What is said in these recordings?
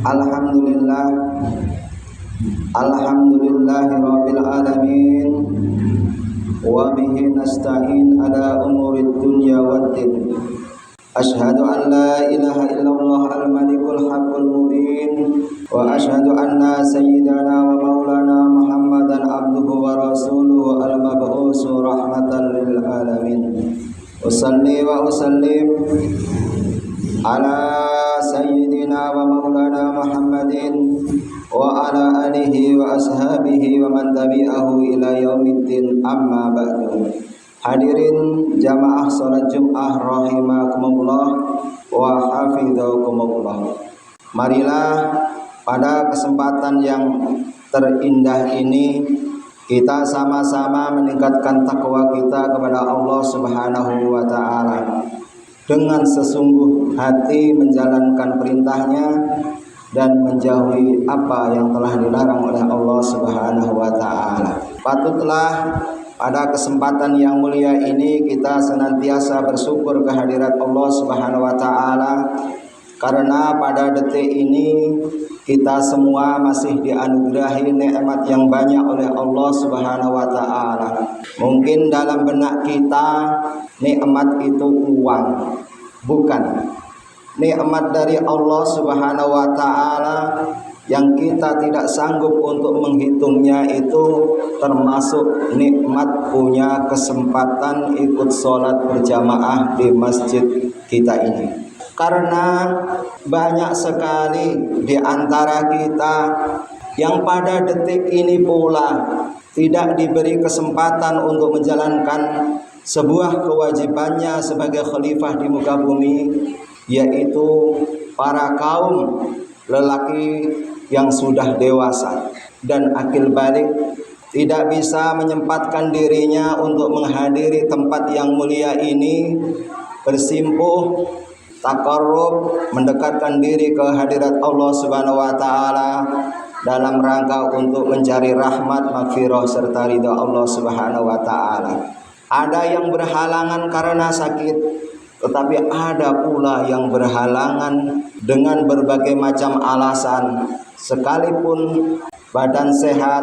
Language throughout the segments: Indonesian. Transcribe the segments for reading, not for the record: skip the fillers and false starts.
Alhamdulillah, alhamdulillahirabbil alamin, wa bihi nasta'in ala umurid dunya waddin. Asyhadu an la ilaha illallah al-malikul haqqul mubin, wa asyhadu anna sayyidana wa maulana Muhammadan abduhu wa rasuluhu al-mab'usu rahmatan lil alamin. Usalli wa usallim ala sayyidina wa maulana Muhammadin wa ala alihi wa ashabihi wa man tabi'ahu ila yaumiddin, amma ba'du. Hadirin jamaah salat Jumat rahimakumullah wa hafizakumullah. Marilah pada kesempatan yang terindah ini kita sama-sama meningkatkan takwa kita kepada Allah Subhanahu wa taala dengan sesungguh hati menjalankan perintahnya dan menjauhi apa yang telah dilarang oleh Allah Subhanahu wa taala. Patutlah pada kesempatan yang mulia ini kita senantiasa bersyukur kehadirat Allah Subhanahu wa taala, karena pada detik ini kita semua masih dianugerahi nikmat yang banyak oleh Allah Subhanahu wa taala. Mungkin dalam benak kita nikmat itu uang, bukan. Nikmat dari Allah Subhanahu wa taala yang kita tidak sanggup untuk menghitungnya itu termasuk nikmat punya kesempatan ikut sholat berjamaah di masjid kita ini. Karena banyak sekali di antara kita yang pada detik ini pula tidak diberi kesempatan untuk menjalankan sebuah kewajibannya sebagai khalifah di muka bumi, yaitu para kaum lelaki yang sudah dewasa dan akil balik, tidak bisa menyempatkan dirinya untuk menghadiri tempat yang mulia ini, bersimpuh, taqarrub, mendekatkan diri ke hadirat Allah Subhanahu wa taala dalam rangka untuk mencari rahmat, maghfirah serta ridha Allah Subhanahu wa taala. Ada yang berhalangan karena sakit, tetapi ada pula yang berhalangan dengan berbagai macam alasan. Sekalipun badan sehat,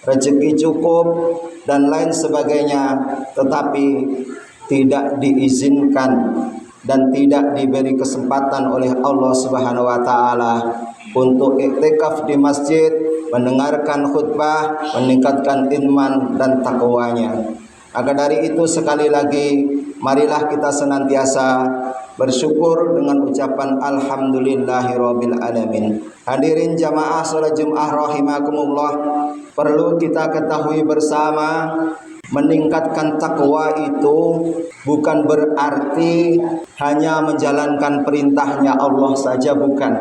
rezeki cukup, dan lain sebagainya, tetapi tidak diizinkan dan tidak diberi kesempatan oleh Allah Subhanahu wa taala untuk iktikaf di masjid, mendengarkan khutbah, meningkatkan iman dan takwanya. Maka dari itu sekali lagi marilah kita senantiasa bersyukur dengan ucapan alhamdulillahirabbil alamin. Hadirin jamaah salat Jumat rahimakumullah, perlu kita ketahui bersama, meningkatkan takwa itu bukan berarti hanya menjalankan perintahnya Allah saja, bukan,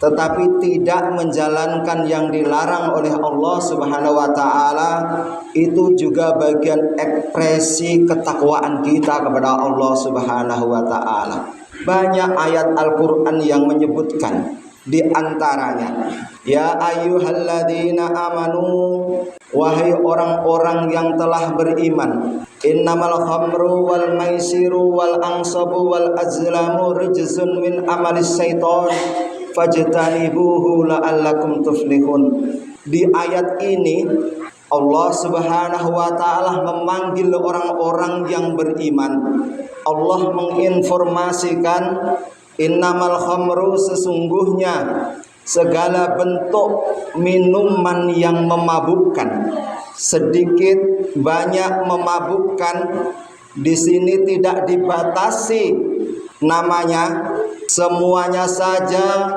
tetapi tidak menjalankan yang dilarang oleh Allah Subhanahu wa taala. Itu juga bagian ekspresi ketakwaan kita kepada Allah Subhanahu wa taala. Banyak ayat Al-Qur'an yang menyebutkan, di antaranya, ya ayyuhalladzina amanu, wahai orang-orang yang telah beriman, innamal khamru wal maisiru wal ansabu wal azlamu rijzun min amalis syaitan fajtanibuhu la'allakum tuflihun. Di ayat ini Allah Subhanahu wa taala memanggil orang-orang yang beriman. Allah menginformasikan, innamal khamru, sesungguhnya segala bentuk minuman yang memabukkan, sedikit banyak memabukkan. Di sini tidak dibatasi namanya, semuanya saja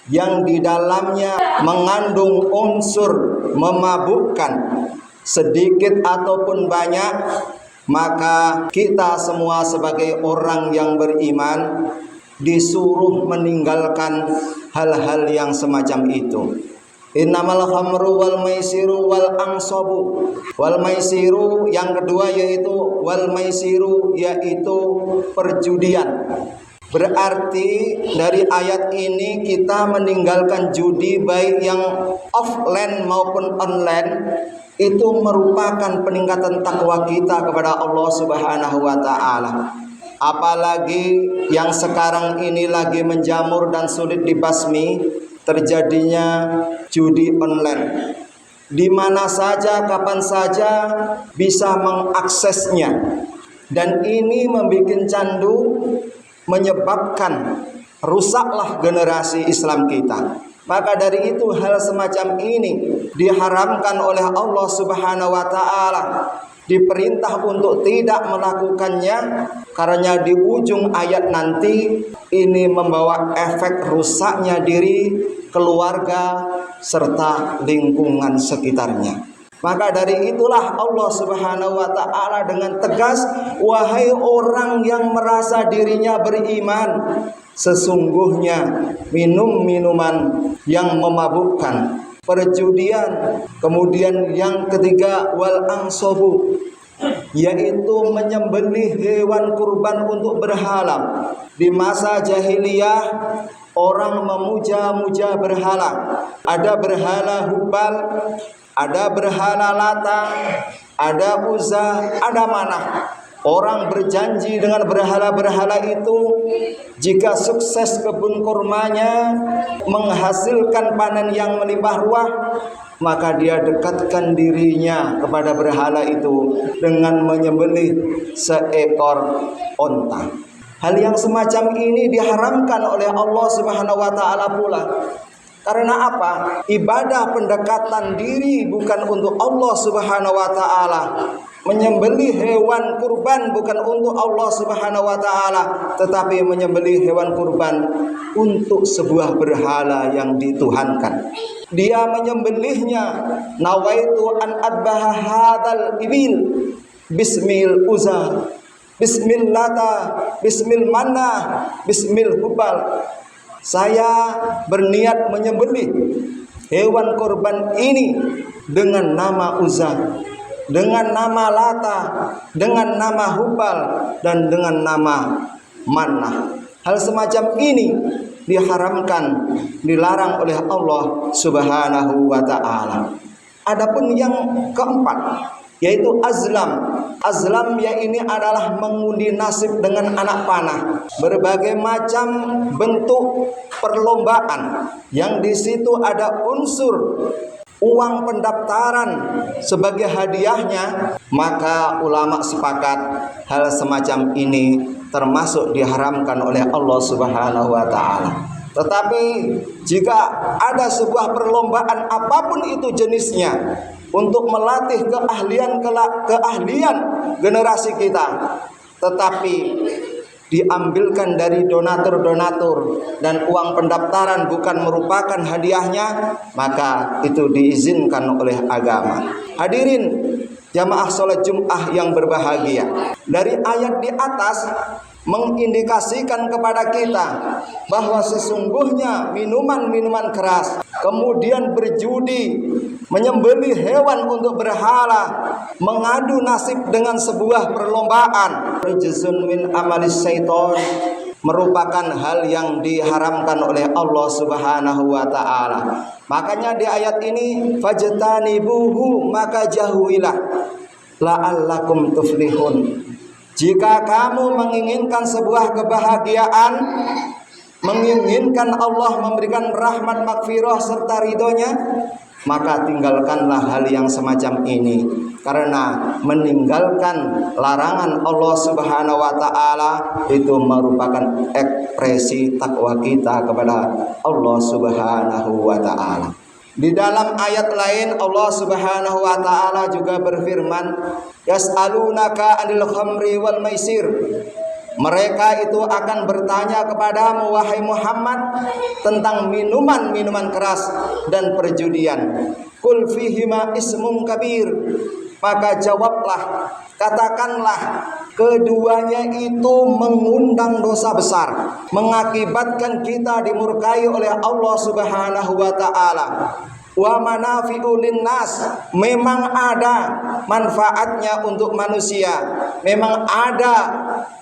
yang di dalamnya mengandung unsur memabukkan, sedikit ataupun banyak, maka kita semua sebagai orang yang beriman disuruh meninggalkan hal-hal yang semacam itu. Innamal khamru wal maisiru wal ansabu. Wal maisiru yang kedua yaitu wal maisiru, yaitu perjudian. Berarti dari ayat ini kita meninggalkan judi, baik yang offline maupun online. Itu merupakan peningkatan takwa kita kepada Allah Subhanahu wa taala. Apalagi yang sekarang ini lagi menjamur dan sulit dibasmi, terjadinya judi online. Di mana saja, kapan saja bisa mengaksesnya. Dan ini membuat candu, menyebabkan rusaklah generasi Islam kita. Maka dari itu hal semacam ini diharamkan oleh Allah Subhanahu wa taala. Diperintah untuk tidak melakukannya, karena di ujung ayat nanti ini membawa efek rusaknya diri, keluarga, serta lingkungan sekitarnya. Maka dari itulah Allah Subhanahu wa taala dengan tegas, wahai orang yang merasa dirinya beriman, sesungguhnya minuman yang memabukkan, perjudian, kemudian yang ketiga wal angsobu, yaitu menyembelih hewan kurban untuk berhala. Di masa jahiliyah orang memuja-muja berhala. Ada berhala Hubal, ada berhala Lata, ada Uzza, ada Manah. Orang berjanji dengan berhala-berhala itu, jika sukses kebun kurmanya menghasilkan panen yang melimpah ruah, maka dia dekatkan dirinya kepada berhala itu dengan menyembelih seekor onta. Hal yang semacam ini diharamkan oleh Allah Subhanahu wa taala pula. Karena apa? Ibadah pendekatan diri bukan untuk Allah Subhanahu wa taala. Menyembelih hewan kurban bukan untuk Allah Subhanahu wa taala, tetapi menyembelih hewan kurban untuk sebuah berhala yang dituhankan. Dia menyembelihnya, nawaitu an adbaha hadzal ibil bismil Uzza, bismil Lata, bismil Manah, bismil Hubal. Saya berniat menyembelih hewan kurban ini dengan nama Uzza, dengan nama Lata, dengan nama Hubal, dan dengan nama Manah. Hal semacam ini diharamkan, dilarang oleh Allah Subhanahu wa taala. Adapun yang keempat, yaitu azlam. Azlam ya ini adalah mengundi nasib dengan anak panah. Berbagai macam bentuk perlombaan yang di situ ada unsur uang pendaftaran sebagai hadiahnya, maka ulama sepakat hal semacam ini termasuk diharamkan oleh Allah Subhanahu wa taala. Tetapi jika ada sebuah perlombaan apapun itu jenisnya untuk melatih keahlian generasi kita, tetapi diambilkan dari donatur-donatur dan uang pendaftaran bukan merupakan hadiahnya, maka itu diizinkan oleh agama. Hadirin jamaah sholat Jum'ah yang berbahagia, dari ayat di atas mengindikasikan kepada kita bahwa sesungguhnya minuman-minuman keras, kemudian berjudi, menyembelih hewan untuk berhala, mengadu nasib dengan sebuah perlombaan, rijzun min amalis syaiton, merupakan hal yang diharamkan oleh Allah Subhanahu wa taala. Makanya di ayat ini fajtanibuhu, maka jauhilah, la'allakum tuflihun. Jika kamu menginginkan sebuah kebahagiaan, menginginkan Allah memberikan rahmat, makfirah serta ridhonya, maka tinggalkanlah hal yang semacam ini. Karena meninggalkan larangan Allah Subhanahu wa taala itu merupakan ekspresi takwa kita kepada Allah Subhanahu wa taala. Di dalam ayat lain Allah Subhanahu wa taala juga berfirman, yas'alunaka 'anil khamri wal maisir. Mereka itu akan bertanya kepadamu wahai Muhammad tentang minuman-minuman keras dan perjudian. Qul fihima ismun kabir. Maka jawablah, katakanlah, keduanya itu mengundang dosa besar, mengakibatkan kita dimurkai oleh Allah Subhanahu wa taala. Wa manafi'u linnas, memang ada manfaatnya untuk manusia, memang ada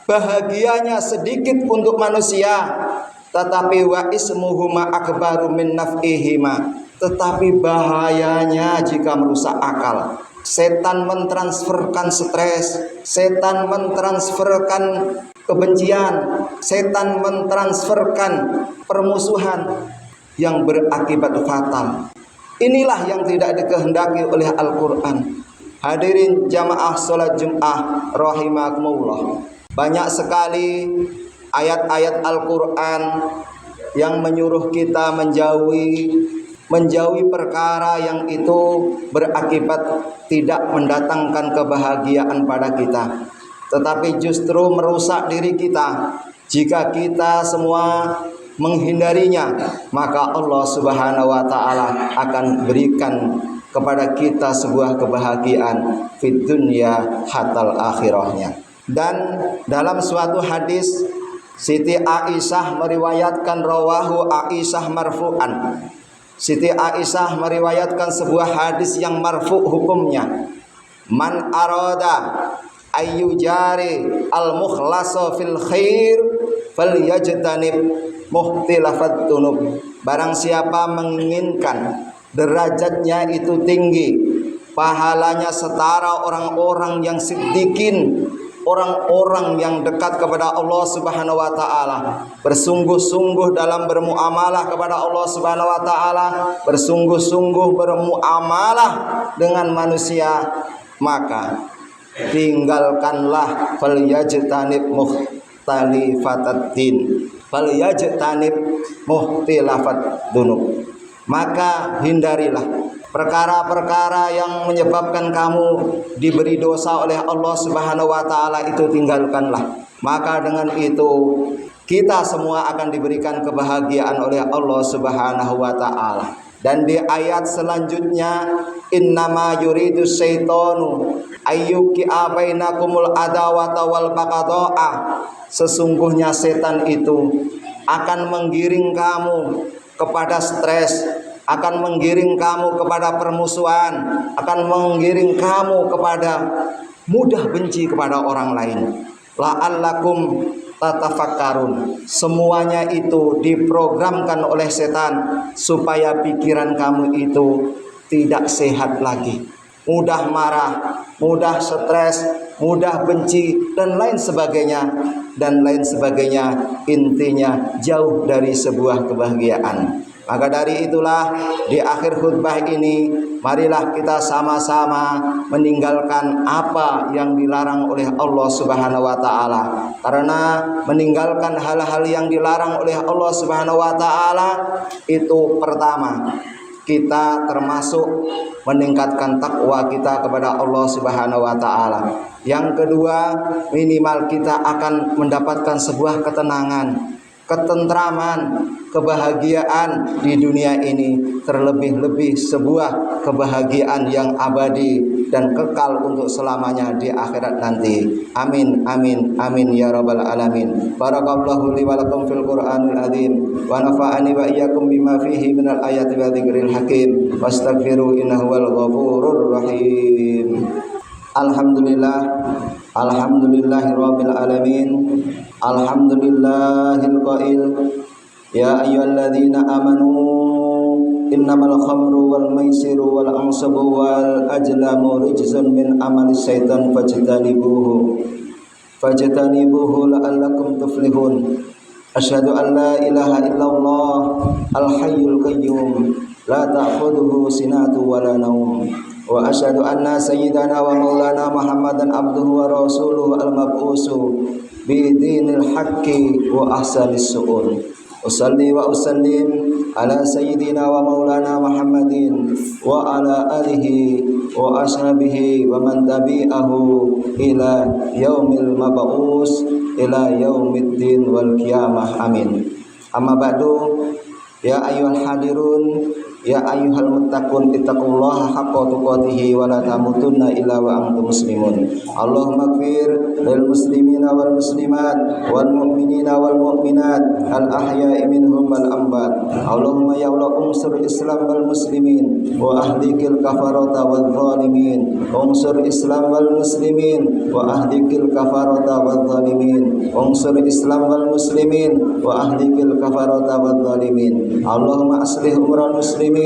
bahagianya sedikit untuk manusia, tetapi wa ismuhuma akbaru min naf'ihima, tetapi bahayanya jika merusak akal. Setan mentransferkan stres, setan mentransferkan kebencian, setan mentransferkan permusuhan. yang berakibat fatal. Inilah yang tidak dikehendaki oleh Al-Quran. Hadirin jamaah sholat Jum'ah rahimakumullah. Banyak sekali ayat-ayat Al-Quran yang menyuruh kita menjauhi perkara yang itu berakibat tidak mendatangkan kebahagiaan pada kita, tetapi justru merusak diri kita. Jika kita semua menghindarinya, maka Allah Subhanahu wa taala akan berikan kepada kita sebuah kebahagiaan fid dunya hatal akhirahnya. Dan dalam suatu hadis, Siti Aisyah meriwayatkan, rawahu Aisyah marfu'an. Siti Aisyah meriwayatkan sebuah hadis yang marfu' hukumnya. Man arada ayyujari al-mukhlasa fil khair falyajtanib muhtilafat dunub. Barang siapa menginginkan derajatnya itu tinggi, pahalanya setara orang-orang yang siddiqin, orang-orang yang dekat kepada Allah Subhanahu wa taala, bersungguh-sungguh dalam bermuamalah kepada Allah Subhanahu wa taala, bersungguh-sungguh bermuamalah dengan manusia, maka tinggalkanlah falyajtanib muhtalifatad-din, falyajtanib muhtilafat dunub. Maka hindarilah perkara-perkara yang menyebabkan kamu diberi dosa oleh Allah Subhanahu wa taala, itu tinggalkanlah. Maka dengan itu kita semua akan diberikan kebahagiaan oleh Allah Subhanahu wa taala. Dan di ayat selanjutnya, innama yuridu syaitanu ayyuqi'a bainakumul adawata wal baghdha'a. Sesungguhnya setan itu akan menggiring kamu kepada stres, akan menggiring kamu kepada permusuhan, akan menggiring kamu kepada mudah benci kepada orang lain. La'allakum tatafakkarun. Semuanya itu diprogramkan oleh setan supaya pikiran kamu itu tidak sehat lagi, mudah marah, mudah stres, mudah benci, dan lain sebagainya, dan lain sebagainya. Intinya jauh dari sebuah kebahagiaan. Maka dari itulah di akhir khutbah ini, marilah kita sama-sama meninggalkan apa yang dilarang oleh Allah Subhanahu wa taala. Karena meninggalkan hal-hal yang dilarang oleh Allah Subhanahu wa taala itu, pertama, kita termasuk meningkatkan takwa kita kepada Allah Subhanahu wa taala. Yang kedua, minimal kita akan mendapatkan sebuah ketenangan, ketentraman, kebahagiaan di dunia ini, terlebih-lebih sebuah kebahagiaan yang abadi dan kekal untuk selamanya di akhirat nanti. Amin amin amin ya rabbal alamin. Barakallahu li wa lakum fil Qur'anil azim wa nafa'ani wa iyyakum bima fihi minal ayati wa dzikril hakim. Wastaghfiru innahu wal ghafurur rahim. Alhamdulillah, alhamdulillahi rabbil alamin. Alhamdulillahil qail ya ayyuhalladzina amanu innamal khamru wal maisiru wal ansabu wal ajlamu rijzun min amalis syaitan fajtanibuhu la'allakum tuflihun. Asyhadu an la ilaha illallah al hayyul qayyum la ta'khudhuhu sinatu wa la naum. Wa asyhadu anna sayyidana wa maulana Muhammadan abduhu wa rasuluhu al-mab'usu bi dinil haqqi wa ahsanis su'un. Usalli wa usallim ala sayyidina wa maulana Muhammadin wa ala alihi wa ashabihi wa man tabi'ahu ila yaumil mab'us ila yaumiddin wal qiyamah. Amin. Amma ba'du, ya ayyuhal hadirun, ya ayyuhal muttaqun, ittaqullaha haqqa tuqatih wa la tamutunna illa wa antum muslimun. Allahumma ighfir lil muslimina wal muslimat wal mu'minina wal mu'minat al ahya'i minhum wal amwat. Allahumma ya Allah unsur Islam wal muslimin wa ahlikil kafarata wal zalimin. Unsur Islam wal muslimin wa ahlikil kafarata wal zalimin. Unsur Islam wal muslimin wa ahlikil kafarata wal zalimin. Allahumma aslih umral muslimin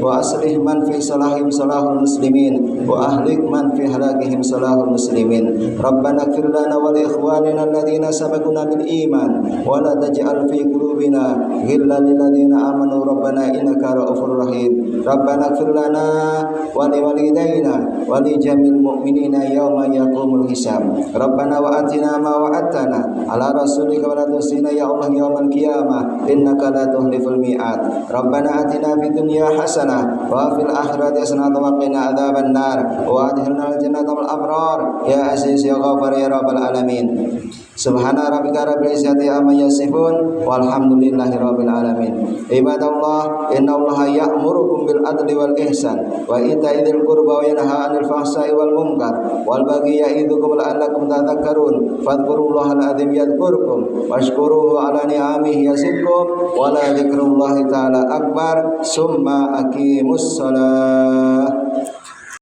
wa aslih man fi salahim salahul muslimin wa ahlik man fi halakihim salahul muslimin. Rabbana ighfir lana wa li ikhwanina alladhina sabaquna bil iman wa la taj'al fi qulubina qulubina ghillan lil ladzina amanu rabbana innaka ra'ufur rahim. Rabbana ighfir lana wa li walidayna wa li jamil mu'minina yauma yaqumul hisab. Rabbana wa atina ma wa'adtana ala rasulika wa la tusina ya Allah yaumal qiyamah innaka la tukhliful mi'ad. Rabbana atina fid dunya hasanah wa fil akhirati hasanah wa qina adzaban nar wa adkhilna al jannata wal abrar ya aziz ya ghafar ya rabbal alamin. Subhana rabbika rabbil izzati amma yasifun walhamdulillahi rabbil alamin. Ibadallah, innallaha ya'murukum bil adli wal ihsan wa ita'i dzil qurba wa yanha 'anil fahsai wal munkar wal baghi ya'idzukum la'allakum tadhakkarun. Fadhkurullaha al-'azim yadhkurkum washkuruhu 'ala ni'amihi yazidkum wa la dzikrullahi ta'ala akbar. Summa aqimus shalah.